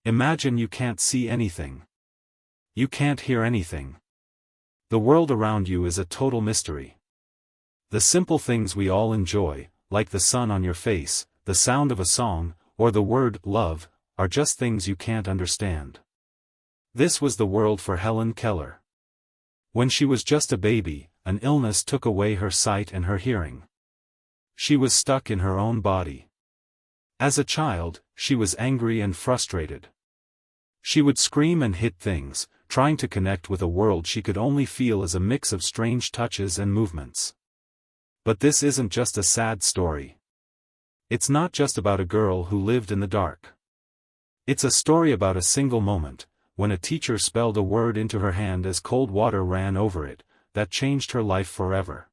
Imagine you can't see anything. You can't hear anything. The world around you is a total mystery. The simple things we all enjoy, like the sun on your face, the sound of a song, or the word love, are just things you can't understand. This was the world for Helen Keller. When she was just a baby, an illness took away her sight and her hearing. She was stuck in her own body. As a child, she was angry and frustrated. She would scream and hit things, trying to connect with a world she could only feel as a mix of strange touches and movements. But this isn't just a sad story. It's not just about a girl who lived in the dark. It's a story about a single moment, when a teacher spelled a word into her hand as cold water ran over it, that changed her life forever.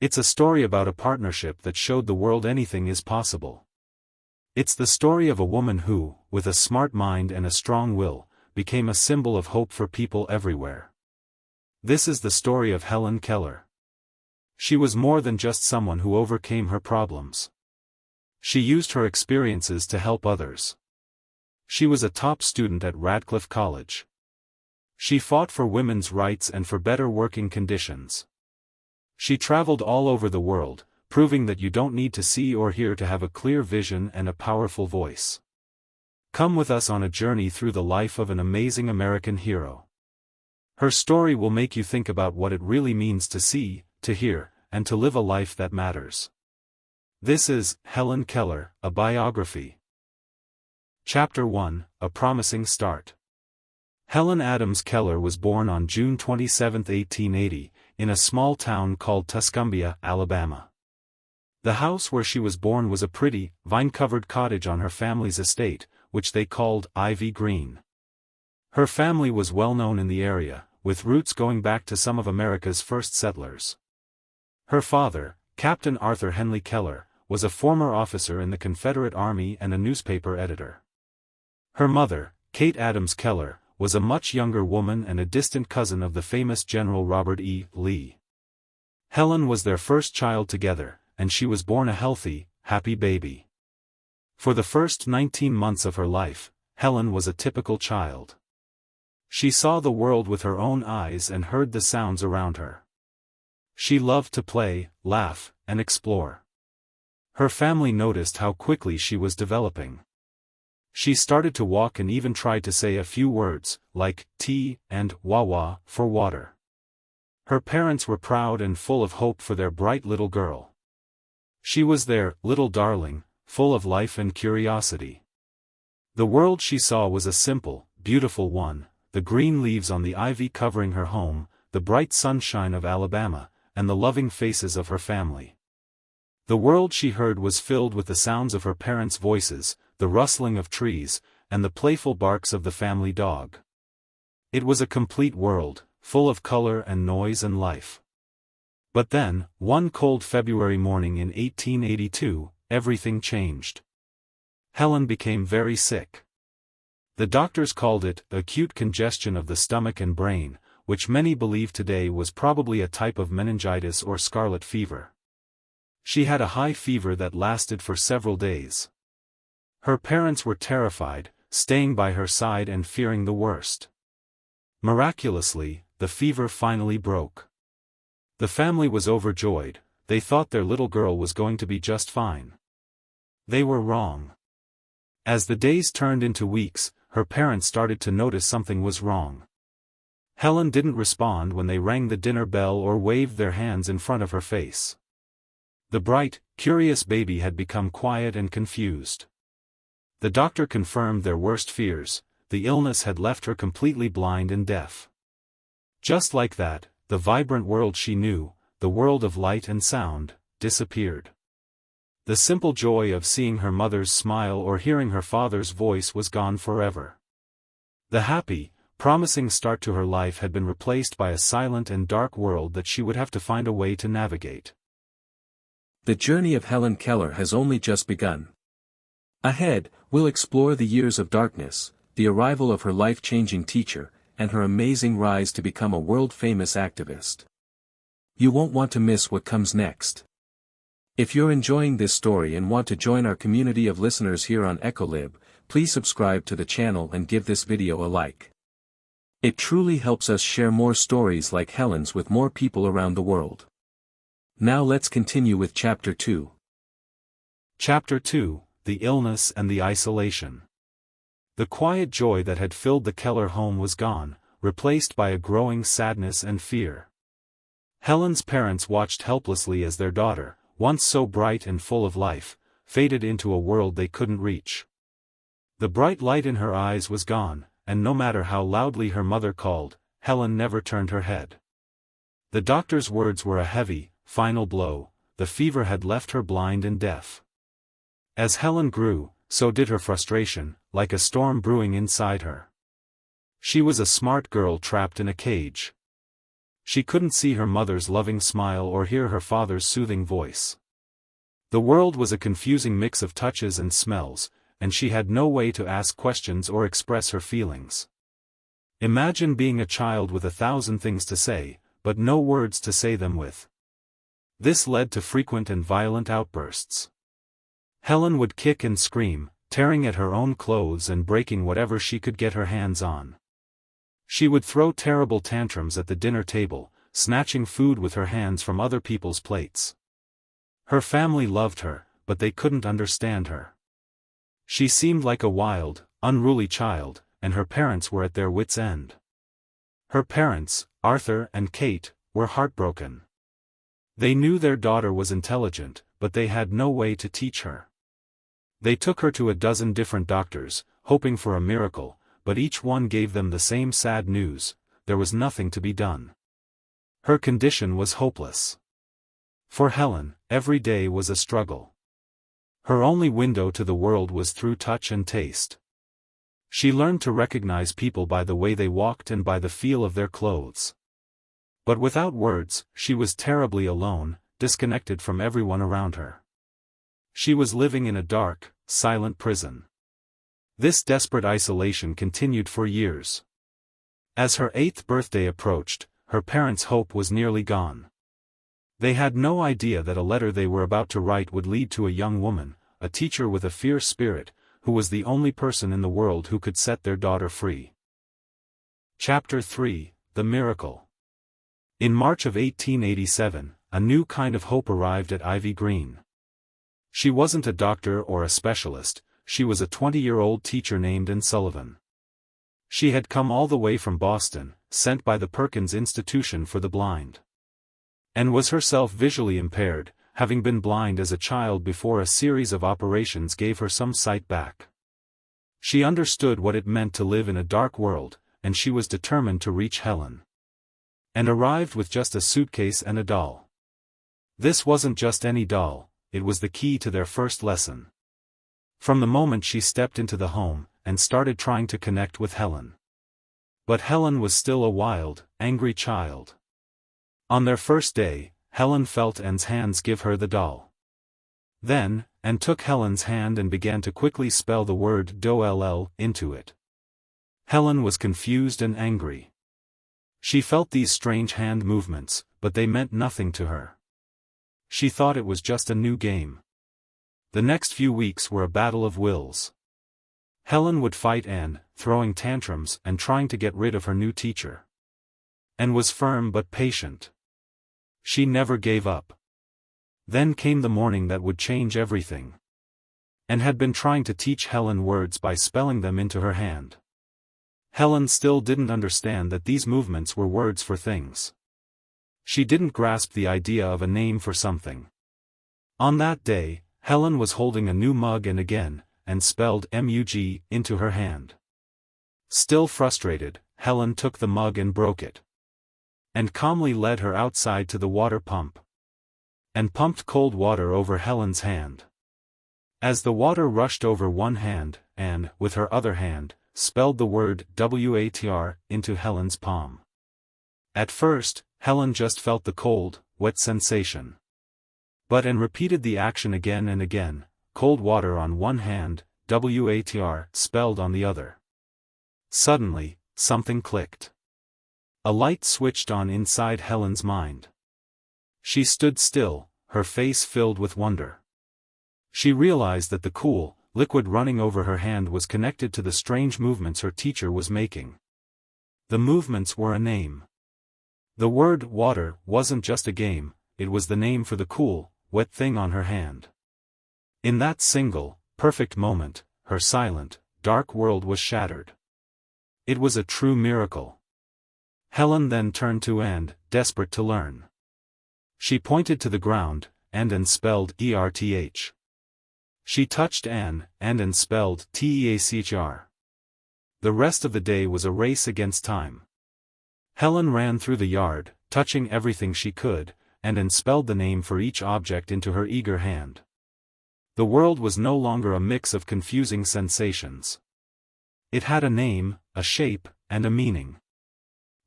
It's a story about a partnership that showed the world anything is possible. It's the story of a woman who, with a smart mind and a strong will, became a symbol of hope for people everywhere. This is the story of Helen Keller. She was more than just someone who overcame her problems. She used her experiences to help others. She was a top student at Radcliffe College. She fought for women's rights and for better working conditions. She traveled all over the world, proving that you don't need to see or hear to have a clear vision and a powerful voice. Come with us on a journey through the life of an amazing American hero. Her story will make you think about what it really means to see, to hear, and to live a life that matters. This is Helen Keller, a biography. Chapter 1, A Promising Start. Helen Adams Keller was born on June 27, 1880, in a small town called Tuscumbia, Alabama. The house where she was born was a pretty, vine-covered cottage on her family's estate, which they called Ivy Green. Her family was well known in the area, with roots going back to some of America's first settlers. Her father, Captain Arthur Henry Keller, was a former officer in the Confederate Army and a newspaper editor. Her mother, Kate Adams Keller, was a much younger woman and a distant cousin of the famous General Robert E. Lee. Helen was their first child together, and she was born a healthy, happy baby. For the first 19 months of her life, Helen was a typical child. She saw the world with her own eyes and heard the sounds around her. She loved to play, laugh, and explore. Her family noticed how quickly she was developing. She started to walk and even tried to say a few words, like tea and wah-wah for water. Her parents were proud and full of hope for their bright little girl. She was their little darling, full of life and curiosity. The world she saw was a simple, beautiful one, the green leaves on the ivy covering her home, the bright sunshine of Alabama, and the loving faces of her family. The world she heard was filled with the sounds of her parents' voices, the rustling of trees, and the playful barks of the family dog. It was a complete world, full of color and noise and life. But then, one cold February morning in 1882, everything changed. Helen became very sick. The doctors called it acute congestion of the stomach and brain, which many believe today was probably a type of meningitis or scarlet fever. She had a high fever that lasted for several days. Her parents were terrified, staying by her side and fearing the worst. Miraculously, the fever finally broke. The family was overjoyed. They thought their little girl was going to be just fine. They were wrong. As the days turned into weeks, her parents started to notice something was wrong. Helen didn't respond when they rang the dinner bell or waved their hands in front of her face. The bright, curious baby had become quiet and confused. The doctor confirmed their worst fears: the illness had left her completely blind and deaf. Just like that, the vibrant world she knew, the world of light and sound, disappeared. The simple joy of seeing her mother's smile or hearing her father's voice was gone forever. The happy, promising start to her life had been replaced by a silent and dark world that she would have to find a way to navigate. The journey of Helen Keller has only just begun. Ahead, we'll explore the years of darkness, the arrival of her life-changing teacher, and her amazing rise to become a world-famous activist. You won't want to miss what comes next. If you're enjoying this story and want to join our community of listeners here on EchoLib, please subscribe to the channel and give this video a like. It truly helps us share more stories like Helen's with more people around the world. Now let's continue with Chapter 2. Chapter 2, The Illness and the Isolation. The quiet joy that had filled the Keller home was gone, replaced by a growing sadness and fear. Helen's parents watched helplessly as their daughter, once so bright and full of life, faded into a world they couldn't reach. The bright light in her eyes was gone, and no matter how loudly her mother called, Helen never turned her head. The doctor's words were a heavy, final blow. The fever had left her blind and deaf. As Helen grew, so did her frustration, like a storm brewing inside her. She was a smart girl trapped in a cage. She couldn't see her mother's loving smile or hear her father's soothing voice. The world was a confusing mix of touches and smells, and she had no way to ask questions or express her feelings. Imagine being a child with 1,000 things to say, but no words to say them with. This led to frequent and violent outbursts. Helen would kick and scream, tearing at her own clothes and breaking whatever she could get her hands on. She would throw terrible tantrums at the dinner table, snatching food with her hands from other people's plates. Her family loved her, but they couldn't understand her. She seemed like a wild, unruly child, and her parents were at their wits' end. Her parents, Arthur and Kate, were heartbroken. They knew their daughter was intelligent, but they had no way to teach her. They took her to a dozen different doctors, hoping for a miracle, but each one gave them the same sad news: there was nothing to be done. Her condition was hopeless. For Helen, every day was a struggle. Her only window to the world was through touch and taste. She learned to recognize people by the way they walked and by the feel of their clothes. But without words, she was terribly alone, disconnected from everyone around her. She was living in a dark, silent prison. This desperate isolation continued for years. As her 8th birthday approached, her parents' hope was nearly gone. They had no idea that a letter they were about to write would lead to a young woman, a teacher with a fierce spirit, who was the only person in the world who could set their daughter free. Chapter 3, The Miracle. In March of 1887, a new kind of hope arrived at Ivy Green. She wasn't a doctor or a specialist. She was a 20-year-old teacher named Anne Sullivan. She had come all the way from Boston, sent by the Perkins Institution for the Blind. Anne was herself visually impaired, having been blind as a child before a series of operations gave her some sight back. She understood what it meant to live in a dark world, and she was determined to reach Helen. And arrived with just a suitcase and a doll. This wasn't just any doll, it was the key to their first lesson. From the moment she stepped into the home, and started trying to connect with Helen. But Helen was still a wild, angry child. On their first day, Helen felt Anne's hands give her the doll. Then, Anne took Helen's hand and began to quickly spell the word doll into it. Helen was confused and angry. She felt these strange hand movements, but they meant nothing to her. She thought it was just a new game. The next few weeks were a battle of wills. Helen would fight Anne, throwing tantrums and trying to get rid of her new teacher. Anne was firm but patient. She never gave up. Then came the morning that would change everything. Anne had been trying to teach Helen words by spelling them into her hand. Helen still didn't understand that these movements were words for things. She didn't grasp the idea of a name for something. On that day, Helen was holding a new mug and again, Anne spelled MUG into her hand. Still frustrated, Helen took the mug and broke it. And calmly led her outside to the water pump. And pumped cold water over Helen's hand. As the water rushed over one hand, Anne, with her other hand, spelled the word WATR into Helen's palm. At first, Helen just felt the cold, wet sensation. But Anne repeated the action again and again, cold water on one hand, WATR spelled on the other. Suddenly, something clicked. A light switched on inside Helen's mind. She stood still, her face filled with wonder. She realized that the cool, liquid running over her hand was connected to the strange movements her teacher was making. The movements were a name. The word water wasn't just a game, it was the name for the cool, wet thing on her hand. In that single, perfect moment, her silent, dark world was shattered. It was a true miracle. Helen then turned to Anne, desperate to learn. She pointed to the ground, and spelled ERTH. She touched Anne, and spelled TEACHR. The rest of the day was a race against time. Helen ran through the yard, touching everything she could, and spelled the name for each object into her eager hand. The world was no longer a mix of confusing sensations. It had a name, a shape, and a meaning.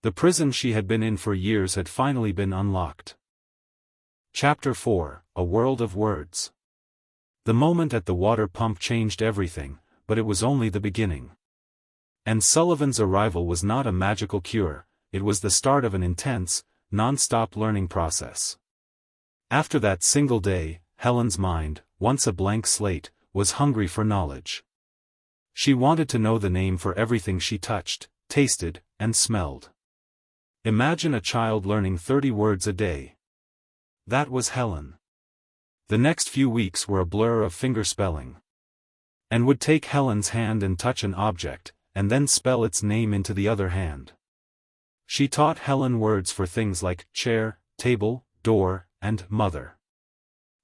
The prison she had been in for years had finally been unlocked. Chapter 4, A World of Words. The moment at the water pump changed everything, but it was only the beginning. Anne Sullivan's arrival was not a magical cure, it was the start of an intense, non-stop learning process. After that single day, Helen's mind, once a blank slate, was hungry for knowledge. She wanted to know the name for everything she touched, tasted, and smelled. Imagine a child learning 30 words a day. That was Helen. The next few weeks were a blur of fingerspelling. Anne would take Helen's hand and touch an object, and then spell its name into the other hand. She taught Helen words for things like chair, table, door, and mother.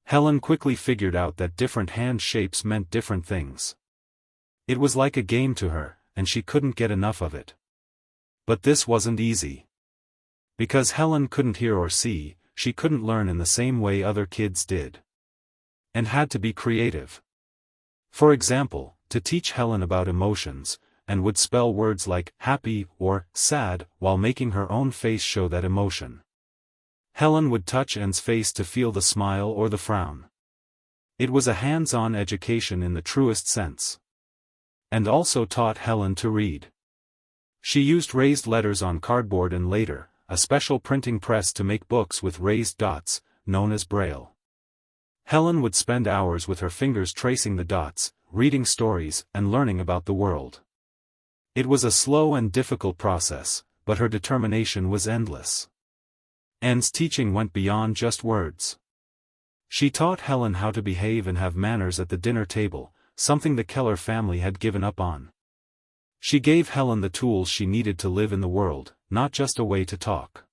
Helen quickly figured out that different hand shapes meant different things. It was like a game to her, and she couldn't get enough of it. But this wasn't easy. Because Helen couldn't hear or see, she couldn't learn in the same way other kids did. And had to be creative. For example, to teach Helen about emotions, Anne would spell words like happy or sad while making her own face show that emotion. Helen would touch Anne's face to feel the smile or the frown. It was a hands-on education in the truest sense. And also taught Helen to read. She used raised letters on cardboard and later, a special printing press to make books with raised dots, known as Braille. Helen would spend hours with her fingers tracing the dots, reading stories, and learning about the world. It was a slow and difficult process, but her determination was endless. Anne's teaching went beyond just words. She taught Helen how to behave and have manners at the dinner table, something the Keller family had given up on. She gave Helen the tools she needed to live in the world, not just a way to talk.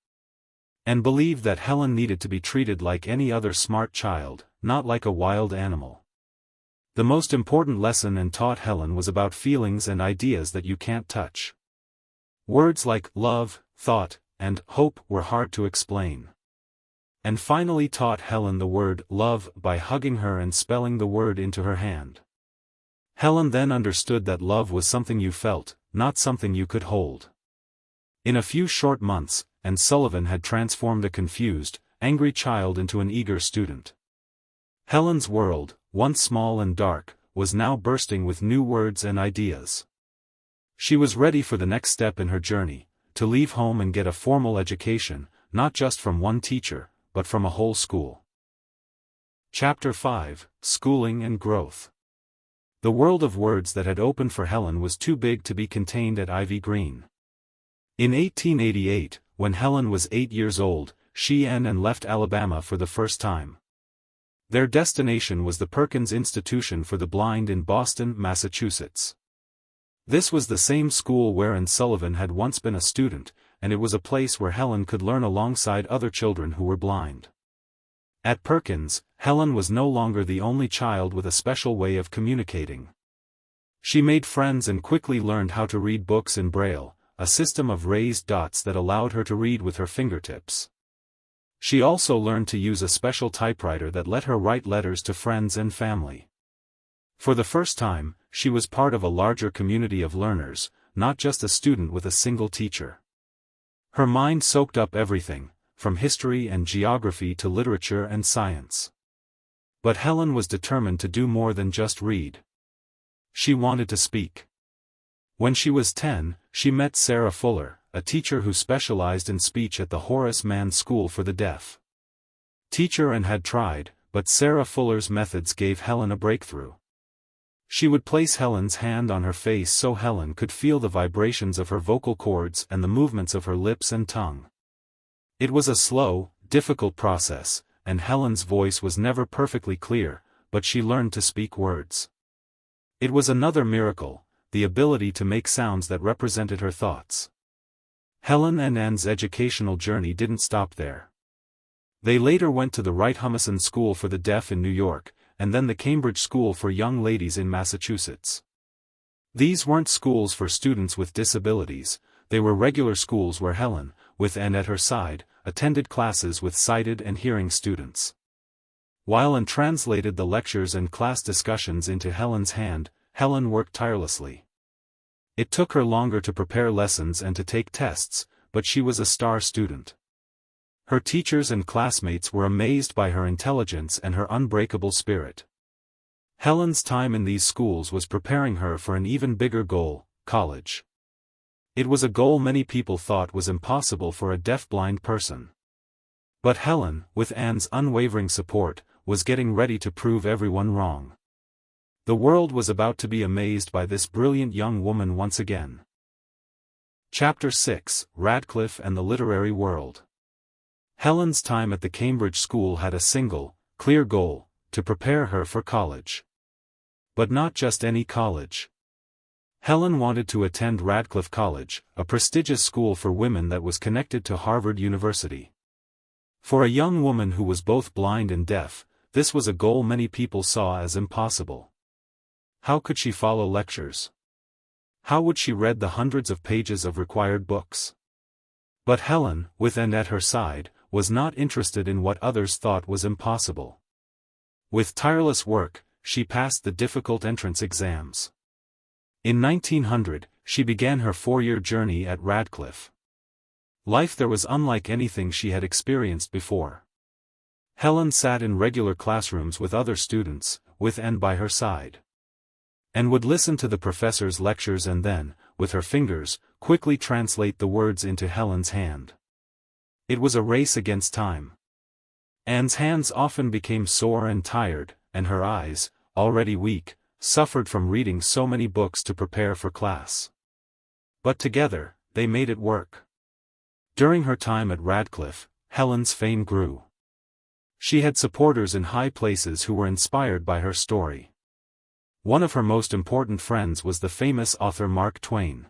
Anne believed that Helen needed to be treated like any other smart child, not like a wild animal. The most important lesson Anne taught Helen was about feelings and ideas that you can't touch. Words like love, thought, and hope were hard to explain. And finally taught Helen the word love by hugging her and spelling the word into her hand. Helen then understood that love was something you felt, not something you could hold. In a few short months, Anne Sullivan had transformed a confused, angry child into an eager student. Helen's world, once small and dark, was now bursting with new words and ideas. She was ready for the next step in her journey, to leave home and get a formal education, not just from one teacher, but from a whole school. Chapter 5, Schooling and Growth. The world of words that had opened for Helen was too big to be contained at Ivy Green. In 1888, when Helen was 8 years old, she and left Alabama for the first time. Their destination was the Perkins Institution for the Blind in Boston, Massachusetts. This was the same school where Anne Sullivan had once been a student, and it was a place where Helen could learn alongside other children who were blind. At Perkins, Helen was no longer the only child with a special way of communicating. She made friends and quickly learned how to read books in Braille, a system of raised dots that allowed her to read with her fingertips. She also learned to use a special typewriter that let her write letters to friends and family. For the first time, she was part of a larger community of learners, not just a student with a single teacher. Her mind soaked up everything, from history and geography to literature and science. But Helen was determined to do more than just read. She wanted to speak. When she was 10, she met Sarah Fuller, a teacher who specialized in speech at the Horace Mann School for the Deaf. Teacher Anne had tried, but Sarah Fuller's methods gave Helen a breakthrough. She would place Helen's hand on her face so Helen could feel the vibrations of her vocal cords and the movements of her lips and tongue. It was a slow, difficult process, and Helen's voice was never perfectly clear, but she learned to speak words. It was another miracle, the ability to make sounds that represented her thoughts. Helen and Anne's educational journey didn't stop there. They later went to the Wright Humason School for the Deaf in New York, and then the Cambridge School for Young Ladies in Massachusetts. These weren't schools for students with disabilities, they were regular schools where Helen, with Anne at her side, attended classes with sighted and hearing students. While Anne translated the lectures and class discussions into Helen's hand, Helen worked tirelessly. It took her longer to prepare lessons and to take tests, but she was a star student. Her teachers and classmates were amazed by her intelligence and her unbreakable spirit. Helen's time in these schools was preparing her for an even bigger goal, college. It was a goal many people thought was impossible for a deaf-blind person. But Helen, with Anne's unwavering support, was getting ready to prove everyone wrong. The world was about to be amazed by this brilliant young woman once again. Chapter 6: Radcliffe and the Literary World. Helen's time at the Cambridge School had a single, clear goal: to prepare her for college. But not just any college. Helen wanted to attend Radcliffe College, a prestigious school for women that was connected to Harvard University. For a young woman who was both blind and deaf, this was a goal many people saw as impossible. How could she follow lectures? How would she read the hundreds of pages of required books? But Helen, with Anne at her side, was not interested in what others thought was impossible. With tireless work, she passed the difficult entrance exams. In 1900, she began her 4-year journey at Radcliffe. Life there was unlike anything she had experienced before. Helen sat in regular classrooms with other students, with Anne by her side. Anne would listen to the professor's lectures and then, with her fingers, quickly translate the words into Helen's hand. It was a race against time. Anne's hands often became sore and tired, and her eyes, already weak, suffered from reading so many books to prepare for class. But together, they made it work. During her time at Radcliffe, Helen's fame grew. She had supporters in high places who were inspired by her story. One of her most important friends was the famous author Mark Twain.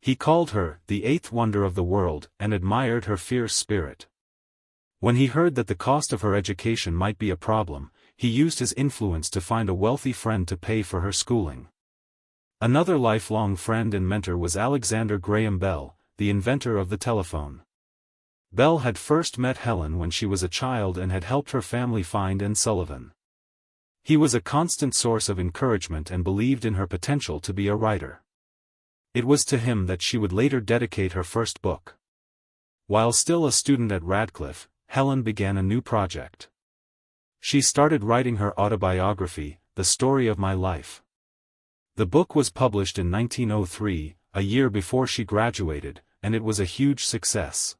He called her the eighth wonder of the world and admired her fierce spirit. When he heard that the cost of her education might be a problem, he used his influence to find a wealthy friend to pay for her schooling. Another lifelong friend and mentor was Alexander Graham Bell, the inventor of the telephone. Bell had first met Helen when she was a child and had helped her family find Anne Sullivan. He was a constant source of encouragement and believed in her potential to be a writer. It was to him that she would later dedicate her first book. While still a student at Radcliffe, Helen began a new project. She started writing her autobiography, The Story of My Life. The book was published in 1903, a year before she graduated, and it was a huge success.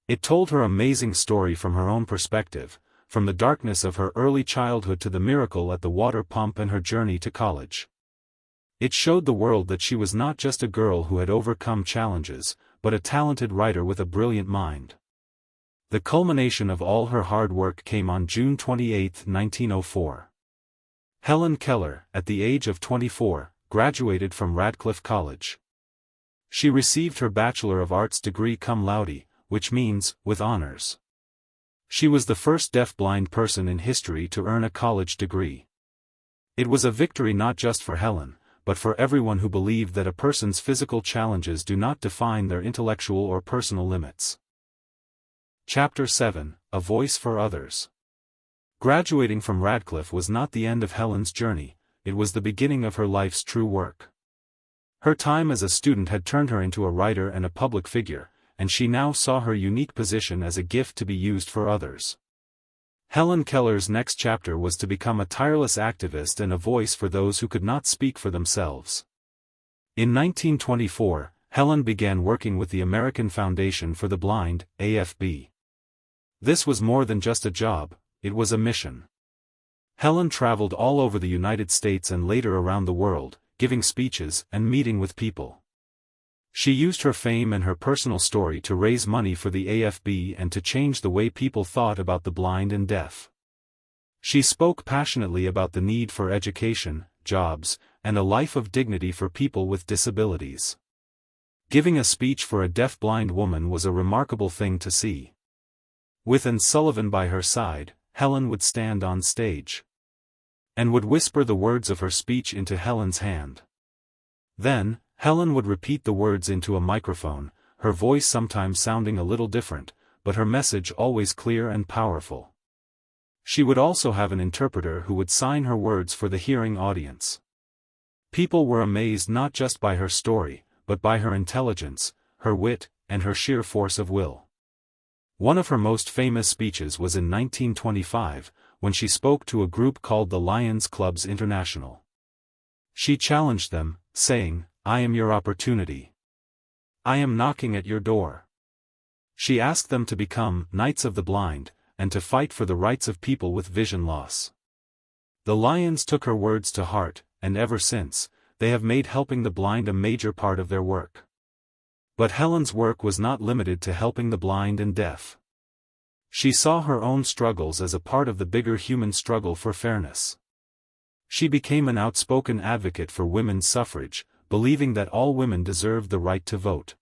It told her amazing story from her own perspective, from the darkness of her early childhood to the miracle at the water pump and her journey to college. It showed the world that she was not just a girl who had overcome challenges, but a talented writer with a brilliant mind. The culmination of all her hard work came on June 28, 1904. Helen Keller, at the age of 24, graduated from Radcliffe College. She received her Bachelor of Arts degree cum laude, which means, with honors. She was the first deaf-blind person in history to earn a college degree. It was a victory not just for Helen, but for everyone who believed that a person's physical challenges do not define their intellectual or personal limits. Chapter 7: A Voice for Others. Graduating from Radcliffe was not the end of Helen's journey, it was the beginning of her life's true work. Her time as a student had turned her into a writer and a public figure, and she now saw her unique position as a gift to be used for others. Helen Keller's next chapter was to become a tireless activist and a voice for those who could not speak for themselves. In 1924, Helen began working with the American Foundation for the Blind, AFB. This was more than just a job, it was a mission. Helen traveled all over the United States and later around the world, giving speeches and meeting with people. She used her fame and her personal story to raise money for the AFB and to change the way people thought about the blind and deaf. She spoke passionately about the need for education, jobs, and a life of dignity for people with disabilities. Giving a speech for a deaf-blind woman was a remarkable thing to see. With Anne Sullivan by her side, Helen would stand on stage and would whisper the words of her speech into Helen's hand. Then, Helen would repeat the words into a microphone, her voice sometimes sounding a little different, but her message always clear and powerful. She would also have an interpreter who would sign her words for the hearing audience. People were amazed not just by her story, but by her intelligence, her wit, and her sheer force of will. One of her most famous speeches was in 1925, when she spoke to a group called the Lions Clubs International. She challenged them, saying, "I am your opportunity. I am knocking at your door." She asked them to become Knights of the Blind, and to fight for the rights of people with vision loss. The Lions took her words to heart, and ever since, they have made helping the blind a major part of their work. But Helen's work was not limited to helping the blind and deaf. She saw her own struggles as a part of the bigger human struggle for fairness. She became an outspoken advocate for women's suffrage, believing that all women deserved the right to vote.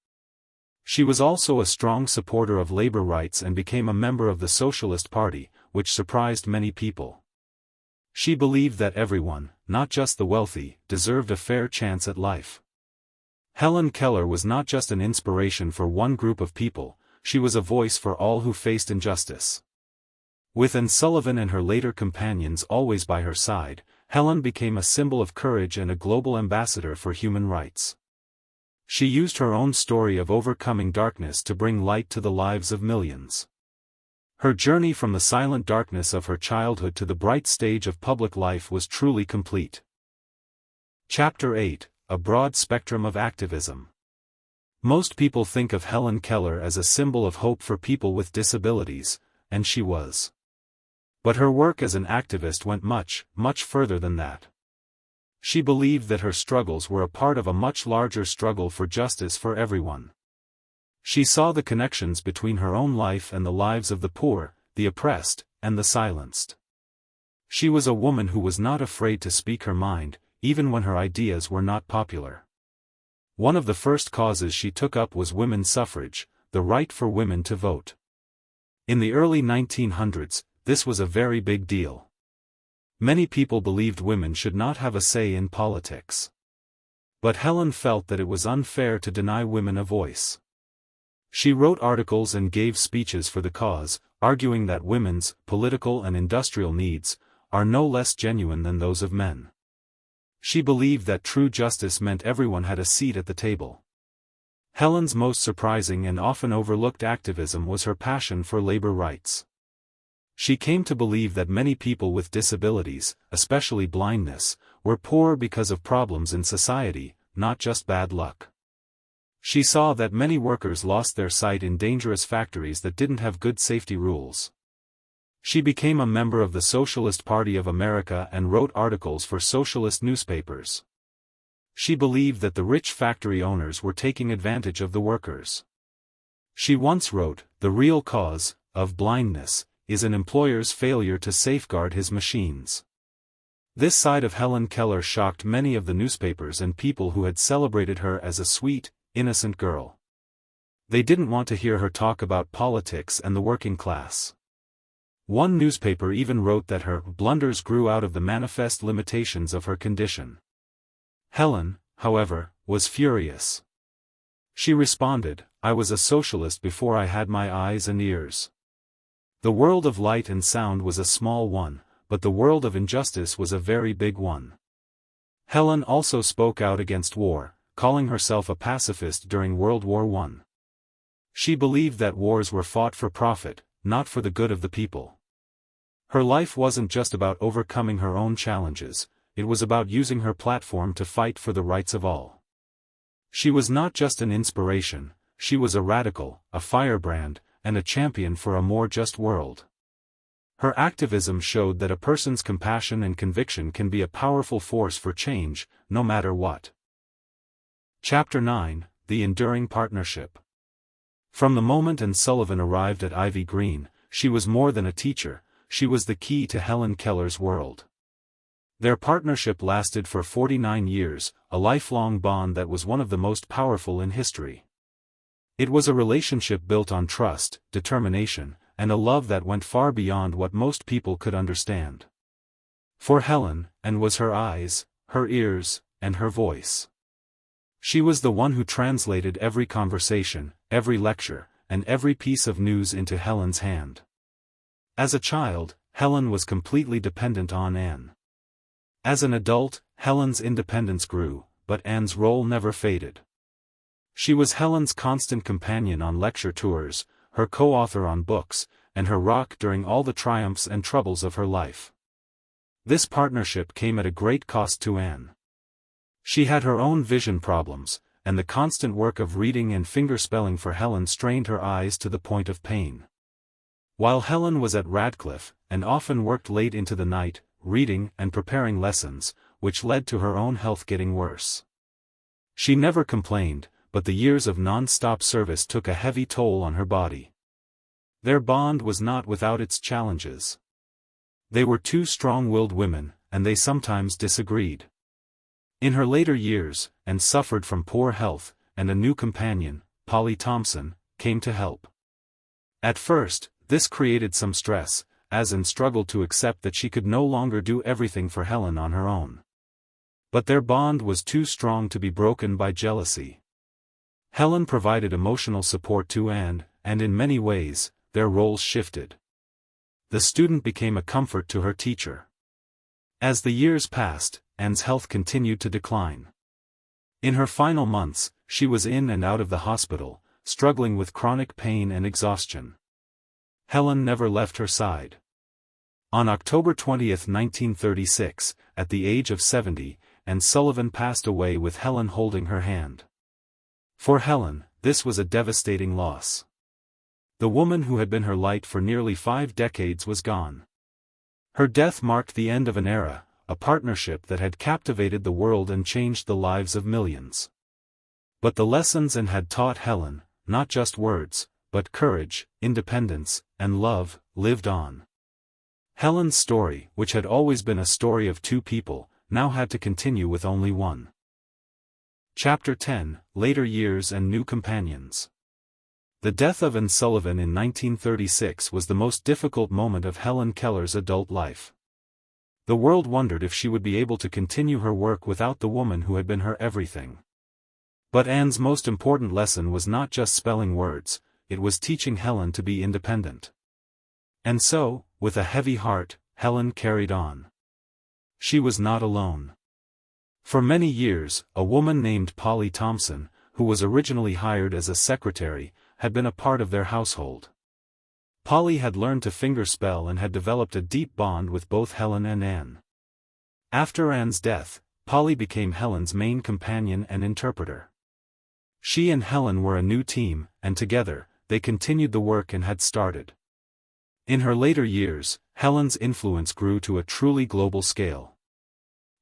She was also a strong supporter of labor rights and became a member of the Socialist Party, which surprised many people. She believed that everyone, not just the wealthy, deserved a fair chance at life. Helen Keller was not just an inspiration for one group of people, she was a voice for all who faced injustice. With Anne Sullivan and her later companions always by her side, Helen became a symbol of courage and a global ambassador for human rights. She used her own story of overcoming darkness to bring light to the lives of millions. Her journey from the silent darkness of her childhood to the bright stage of public life was truly complete. Chapter 8: A Broad Spectrum of Activism. Most people think of Helen Keller as a symbol of hope for people with disabilities, and she was. But her work as an activist went much, much further than that. She believed that her struggles were a part of a much larger struggle for justice for everyone. She saw the connections between her own life and the lives of the poor, the oppressed, and the silenced. She was a woman who was not afraid to speak her mind, even when her ideas were not popular. One of the first causes she took up was women's suffrage, the right for women to vote. In the early 1900s, this was a very big deal. Many people believed women should not have a say in politics. But Helen felt that it was unfair to deny women a voice. She wrote articles and gave speeches for the cause, arguing that women's political and industrial needs are no less genuine than those of men. She believed that true justice meant everyone had a seat at the table. Helen's most surprising and often overlooked activism was her passion for labor rights. She came to believe that many people with disabilities, especially blindness, were poor because of problems in society, not just bad luck. She saw that many workers lost their sight in dangerous factories that didn't have good safety rules. She became a member of the Socialist Party of America and wrote articles for socialist newspapers. She believed that the rich factory owners were taking advantage of the workers. She once wrote, "The real cause of blindness is an employer's failure to safeguard his machines." This side of Helen Keller shocked many of the newspapers and people who had celebrated her as a sweet, innocent girl. They didn't want to hear her talk about politics and the working class. One newspaper even wrote that her blunders grew out of the manifest limitations of her condition. Helen, however, was furious. She responded, "I was a socialist before I had my eyes and ears." The world of light and sound was a small one, but the world of injustice was a very big one. Helen also spoke out against war, calling herself a pacifist during World War I. She believed that wars were fought for profit, not for the good of the people. Her life wasn't just about overcoming her own challenges, it was about using her platform to fight for the rights of all. She was not just an inspiration, she was a radical, a firebrand, and a champion for a more just world. Her activism showed that a person's compassion and conviction can be a powerful force for change, no matter what. Chapter 9, The Enduring Partnership. From the moment Anne Sullivan arrived at Ivy Green, she was more than a teacher, she was the key to Helen Keller's world. Their partnership lasted for 49 years, a lifelong bond that was one of the most powerful in history. It was a relationship built on trust, determination, and a love that went far beyond what most people could understand. For Helen, Anne was her eyes, her ears, and her voice. She was the one who translated every conversation, every lecture, and every piece of news into Helen's hand. As a child, Helen was completely dependent on Anne. As an adult, Helen's independence grew, but Anne's role never faded. She was Helen's constant companion on lecture tours, her co-author on books, and her rock during all the triumphs and troubles of her life. This partnership came at a great cost to Anne. She had her own vision problems, and the constant work of reading and fingerspelling for Helen strained her eyes to the point of pain. While Helen was at Radcliffe, and often worked late into the night, reading and preparing lessons, which led to her own health getting worse. She never complained, but the years of non-stop service took a heavy toll on her body. Their bond was not without its challenges. They were two strong-willed women, and they sometimes disagreed. In her later years, Anne suffered from poor health, and a new companion, Polly Thompson, came to help. At first, this created some stress, as Anne struggled to accept that she could no longer do everything for Helen on her own. But their bond was too strong to be broken by jealousy. Helen provided emotional support to Anne, and in many ways, their roles shifted. The student became a comfort to her teacher. As the years passed, Anne's health continued to decline. In her final months, she was in and out of the hospital, struggling with chronic pain and exhaustion. Helen never left her side. On October 20, 1936, at the age of 70, Anne Sullivan passed away with Helen holding her hand. For Helen, this was a devastating loss. The woman who had been her light for nearly 5 decades was gone. Her death marked the end of an era, a partnership that had captivated the world and changed the lives of millions. But the lessons Anne had taught Helen, not just words, but courage, independence, and love, lived on. Helen's story, which had always been a story of two people, now had to continue with only one. Chapter 10, Later Years and New Companions. The death of Anne Sullivan in 1936 was the most difficult moment of Helen Keller's adult life. The world wondered if she would be able to continue her work without the woman who had been her everything. But Anne's most important lesson was not just spelling words, it was teaching Helen to be independent. And so, with a heavy heart, Helen carried on. She was not alone. For many years, a woman named Polly Thompson, who was originally hired as a secretary, had been a part of their household. Polly had learned to fingerspell and had developed a deep bond with both Helen and Anne. After Anne's death, Polly became Helen's main companion and interpreter. She and Helen were a new team, and together, they continued the work Anne had started. In her later years, Helen's influence grew to a truly global scale.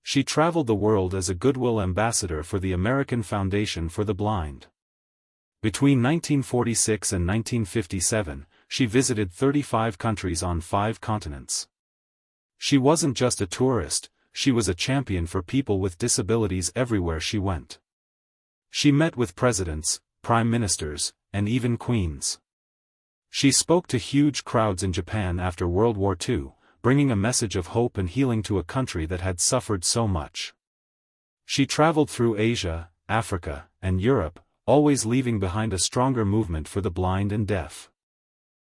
She traveled the world as a goodwill ambassador for the American Foundation for the Blind. Between 1946 and 1957, she visited 35 countries on 5 continents. She wasn't just a tourist, she was a champion for people with disabilities everywhere she went. She met with presidents, prime ministers, and even queens. She spoke to huge crowds in Japan after World War II, bringing a message of hope and healing to a country that had suffered so much. She traveled through Asia, Africa, and Europe, always leaving behind a stronger movement for the blind and deaf.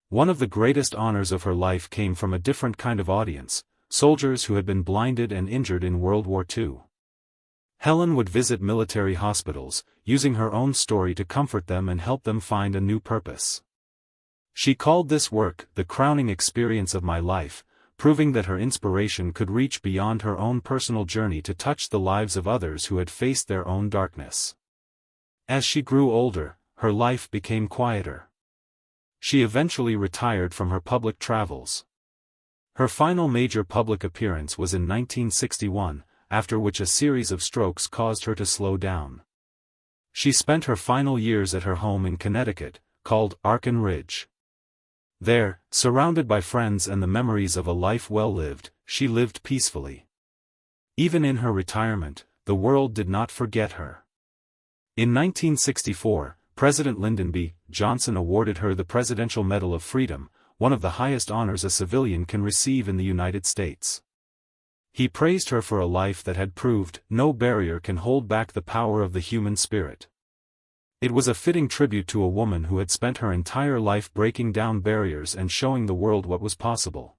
One of the greatest honors of her life came from a different kind of audience, soldiers who had been blinded and injured in World War II. Helen would visit military hospitals, using her own story to comfort them and help them find a new purpose. She called this work the crowning experience of my life, proving that her inspiration could reach beyond her own personal journey to touch the lives of others who had faced their own darkness. As she grew older, her life became quieter. She eventually retired from her public travels. Her final major public appearance was in 1961, after which a series of strokes caused her to slow down. She spent her final years at her home in Connecticut, called Arkin Ridge. There, surrounded by friends and the memories of a life well lived, she lived peacefully. Even in her retirement, the world did not forget her. In 1964, President Lyndon B. Johnson awarded her the Presidential Medal of Freedom, one of the highest honors a civilian can receive in the United States. He praised her for a life that had proved no barrier can hold back the power of the human spirit. It was a fitting tribute to a woman who had spent her entire life breaking down barriers and showing the world what was possible.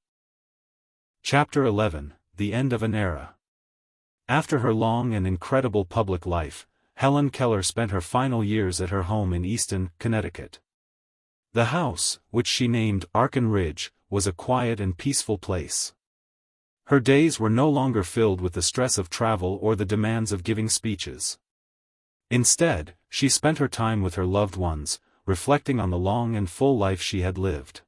Chapter 11: The End of an Era. After her long and incredible public life, Helen Keller spent her final years at her home in Easton, Connecticut. The house, which she named Arkin Ridge, was a quiet and peaceful place. Her days were no longer filled with the stress of travel or the demands of giving speeches. Instead, she spent her time with her loved ones, reflecting on the long and full life she had lived.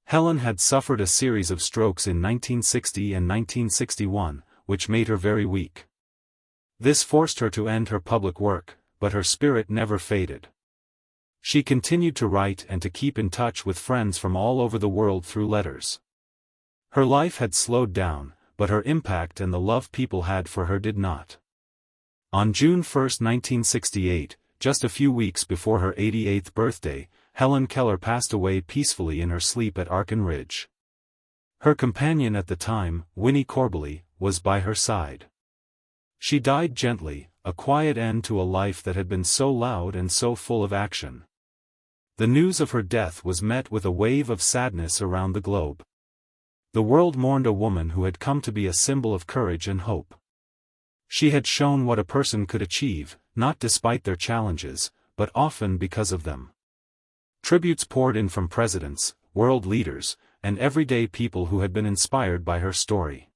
Helen had suffered a series of strokes in 1960 and 1961, which made her very weak. This forced her to end her public work, but her spirit never faded. She continued to write and to keep in touch with friends from all over the world through letters. Her life had slowed down, but her impact and the love people had for her did not. On June 1, 1968, just a few weeks before her 88th birthday, Helen Keller passed away peacefully in her sleep at Arkin Ridge. Her companion at the time, Winnie Corbally, was by her side. She died gently, a quiet end to a life that had been so loud and so full of action. The news of her death was met with a wave of sadness around the globe. The world mourned a woman who had come to be a symbol of courage and hope. She had shown what a person could achieve, not despite their challenges, but often because of them. Tributes poured in from presidents, world leaders, and everyday people who had been inspired by her story.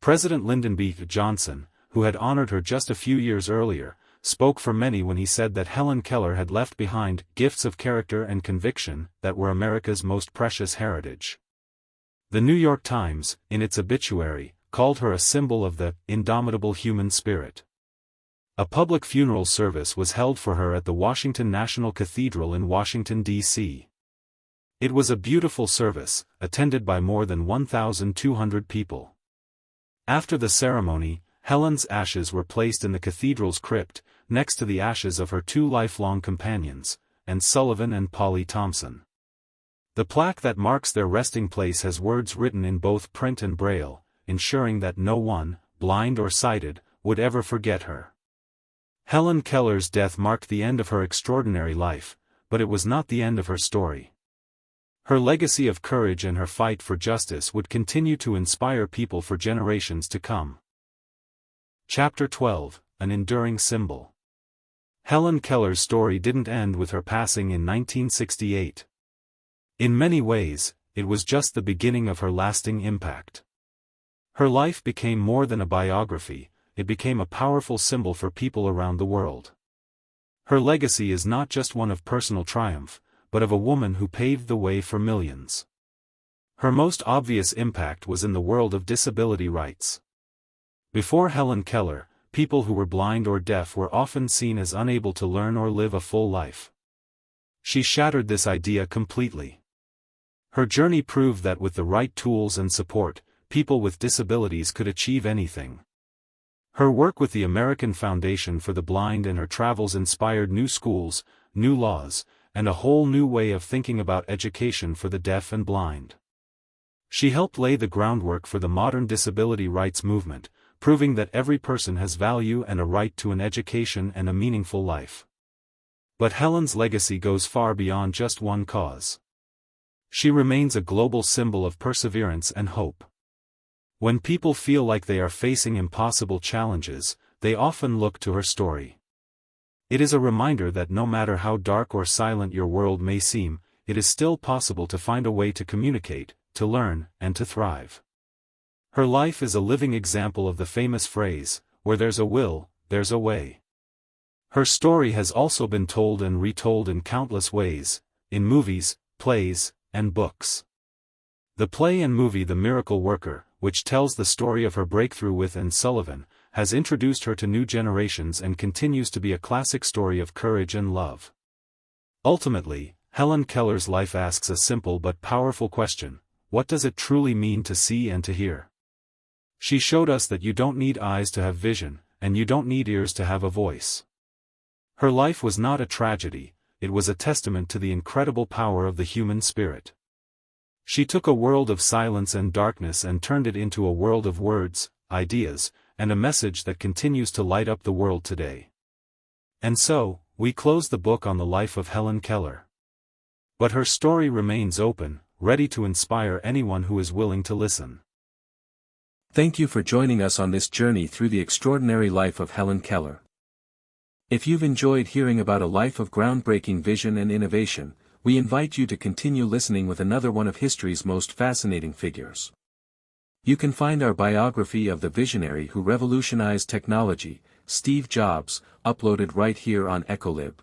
President Lyndon B. Johnson, who had honored her just a few years earlier, spoke for many when he said that Helen Keller had left behind gifts of character and conviction that were America's most precious heritage. The New York Times, in its obituary, called her a symbol of the indomitable human spirit. A public funeral service was held for her at the Washington National Cathedral in Washington, D.C. It was a beautiful service, attended by more than 1,200 people. After the ceremony, Helen's ashes were placed in the cathedral's crypt, next to the ashes of her two lifelong companions, Anne Sullivan and Polly Thompson. The plaque that marks their resting place has words written in both print and braille, ensuring that no one, blind or sighted, would ever forget her. Helen Keller's death marked the end of her extraordinary life, but it was not the end of her story. Her legacy of courage and her fight for justice would continue to inspire people for generations to come. Chapter 12: An Enduring Symbol. Helen Keller's story didn't end with her passing in 1968. In many ways, it was just the beginning of her lasting impact. Her life became more than a biography, it became a powerful symbol for people around the world. Her legacy is not just one of personal triumph, but of a woman who paved the way for millions. Her most obvious impact was in the world of disability rights. Before Helen Keller, people who were blind or deaf were often seen as unable to learn or live a full life. She shattered this idea completely. Her journey proved that with the right tools and support, people with disabilities could achieve anything. Her work with the American Foundation for the Blind and her travels inspired new schools, new laws, and a whole new way of thinking about education for the deaf and blind. She helped lay the groundwork for the modern disability rights movement, proving that every person has value and a right to an education and a meaningful life. But Helen's legacy goes far beyond just one cause. She remains a global symbol of perseverance and hope. When people feel like they are facing impossible challenges, they often look to her story. It is a reminder that no matter how dark or silent your world may seem, it is still possible to find a way to communicate, to learn, and to thrive. Her life is a living example of the famous phrase, "Where there's a will, there's a way." Her story has also been told and retold in countless ways, in movies, plays, and books. The play and movie The Miracle Worker, which tells the story of her breakthrough with Anne Sullivan, has introduced her to new generations and continues to be a classic story of courage and love. Ultimately, Helen Keller's life asks a simple but powerful question: what does it truly mean to see and to hear? She showed us that you don't need eyes to have vision, and you don't need ears to have a voice. Her life was not a tragedy, it was a testament to the incredible power of the human spirit. She took a world of silence and darkness and turned it into a world of words, ideas, and a message that continues to light up the world today. And so, we close the book on the life of Helen Keller. But her story remains open, ready to inspire anyone who is willing to listen. Thank you for joining us on this journey through the extraordinary life of Helen Keller. If you've enjoyed hearing about a life of groundbreaking vision and innovation, we invite you to continue listening with another one of history's most fascinating figures. You can find our biography of the visionary who revolutionized technology, Steve Jobs, uploaded right here on EchoLib.